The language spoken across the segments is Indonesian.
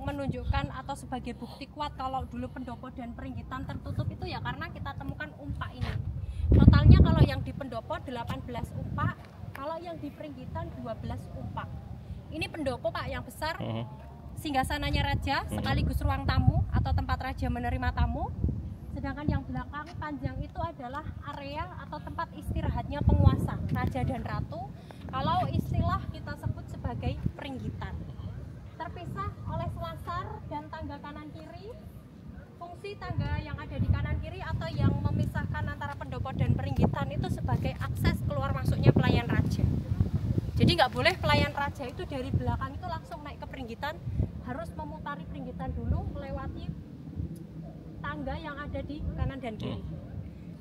menunjukkan atau sebagai bukti kuat kalau dulu pendopo dan Peringgitan tertutup itu ya karena kita temukan umpak ini. Totalnya kalau yang di pendopo 18 umpak, kalau yang di Peringgitan 12 umpak. Ini pendopo Pak yang besar, singgasananya raja sekaligus ruang tamu atau tempat raja menerima tamu. Sedangkan yang belakang panjang itu adalah area atau tempat istirahatnya penguasa, raja dan ratu. Kalau istilah kita sebut sebagai Peringgitan. Terpisah oleh selasar dan tangga kanan kiri. Fungsi tangga yang ada di kanan kiri atau yang memisahkan antara pendopo dan Peringgitan itu sebagai akses keluar masuknya pelayan raja. Jadi nggak boleh pelayan raja itu dari belakang itu langsung naik ke Peringgitan, harus memutari Peringgitan dulu melewati tangga yang ada di kanan dan kiri.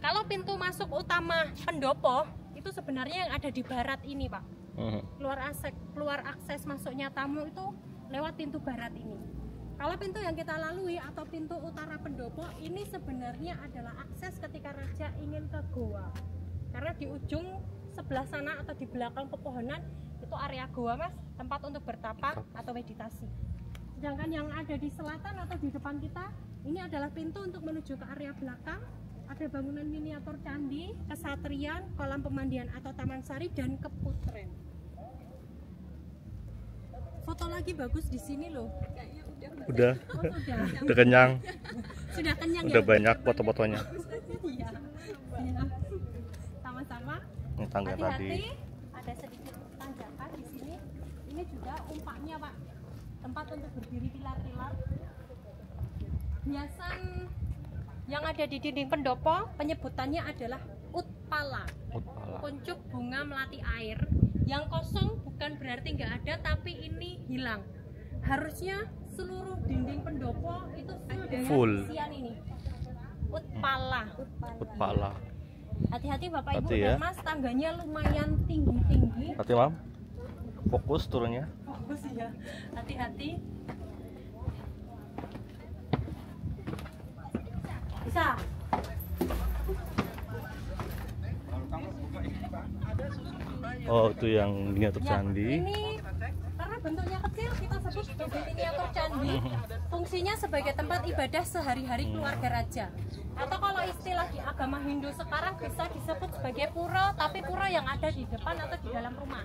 Kalau pintu masuk utama pendopo itu sebenarnya yang ada di barat ini Pak. Keluar akses masuknya tamu itu lewat pintu barat ini. Kalau pintu yang kita lalui atau pintu utara pendopo ini sebenarnya adalah akses ketika raja ingin ke goa. Karena di ujung sebelah sana atau di belakang pepohonan itu area goa Mas, tempat untuk bertapa atau meditasi. Sedangkan yang ada di selatan atau di depan kita ini adalah pintu untuk menuju ke area belakang. Ada bangunan miniatur candi, kesatrian, kolam pemandian atau taman sari dan keputren. Foto lagi bagus di sini loh. Udah. Udah kenyang. Sudah kenyang. Udah ya? banyak foto-fotonya. Iya. Ya. Sama-sama. Ini tangga Hati-hati. tadi. Ada sedikit tanjakan di sini. Ini juga umpaknya Pak. Tempat untuk berdiri pilar-pilar. Hiasan yang ada di dinding pendopo penyebutannya adalah utpala. Kuncup bunga melati air. Yang kosong bukan berarti nggak ada, tapi ini hilang. Harusnya seluruh dinding pendopo itu full isian ini. Utpala. Utpala. Hati-hati Bapak Ibu ya. dan Mas, tangganya lumayan tinggi-tinggi. Hati Mam. Fokus turunnya. Fokus ya. Hati-hati. Bisa. Oh, itu yang miniatur Ya, candi. ini karena bentuknya kecil kita sebut sebagai miniatur candi. Fungsinya sebagai tempat ibadah sehari-hari keluarga raja. Atau kalau istilah di agama Hindu sekarang bisa disebut sebagai pura, tapi pura yang ada di depan atau di dalam rumah.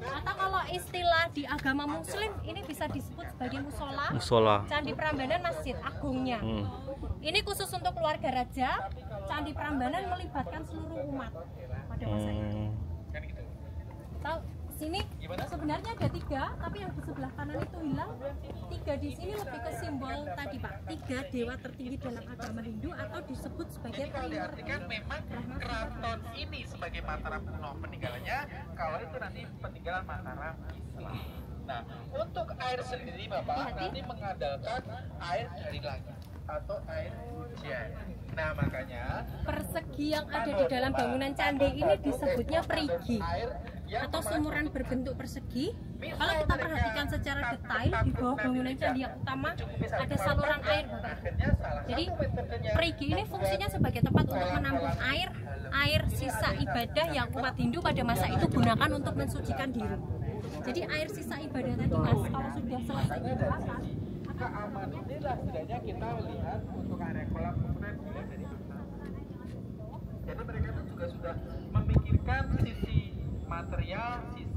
Atau kalau istilah di agama Muslim ini bisa disebut sebagai musola. Musola. Candi Prambanan Masjid Agungnya. Ini khusus untuk keluarga raja. Candi Prambanan melibatkan seluruh umat pada masa itu. Tahu sini sebenarnya ada 3, tapi yang di sebelah kanan itu hilang. 3 di sini lebih ke simbol tadi Pak, 3 dewa tertinggi dalam agama Hindu atau disebut sebagai berarti kan memang keraton ini sebagai Mataram kuno peninggalannya, kalau itu nanti peninggalan Mataram Islam. Nah, untuk air sendiri Bapak nanti mengandalkan air dari langit atau air hujan. Nah, makanya persegi yang ada di dalam bangunan candi ini disebutnya perigi atau sumuran berbentuk persegi. Kalau kita perhatikan secara detail di bawah bangunan candi yang utama ada saluran air Bapak. Jadi perigi ini fungsinya sebagai tempat untuk menampung air sisa ibadah yang umat Hindu pada masa itu gunakan untuk mensucikan diri. Jadi air sisa ibadah tadi Mas, kalau sudah selesai digunakan keamanan inilah setidaknya kita lihat untuk area kolam kemudian dilihat dari mana. Jadi mereka itu juga sudah memikirkan sisi material, sisi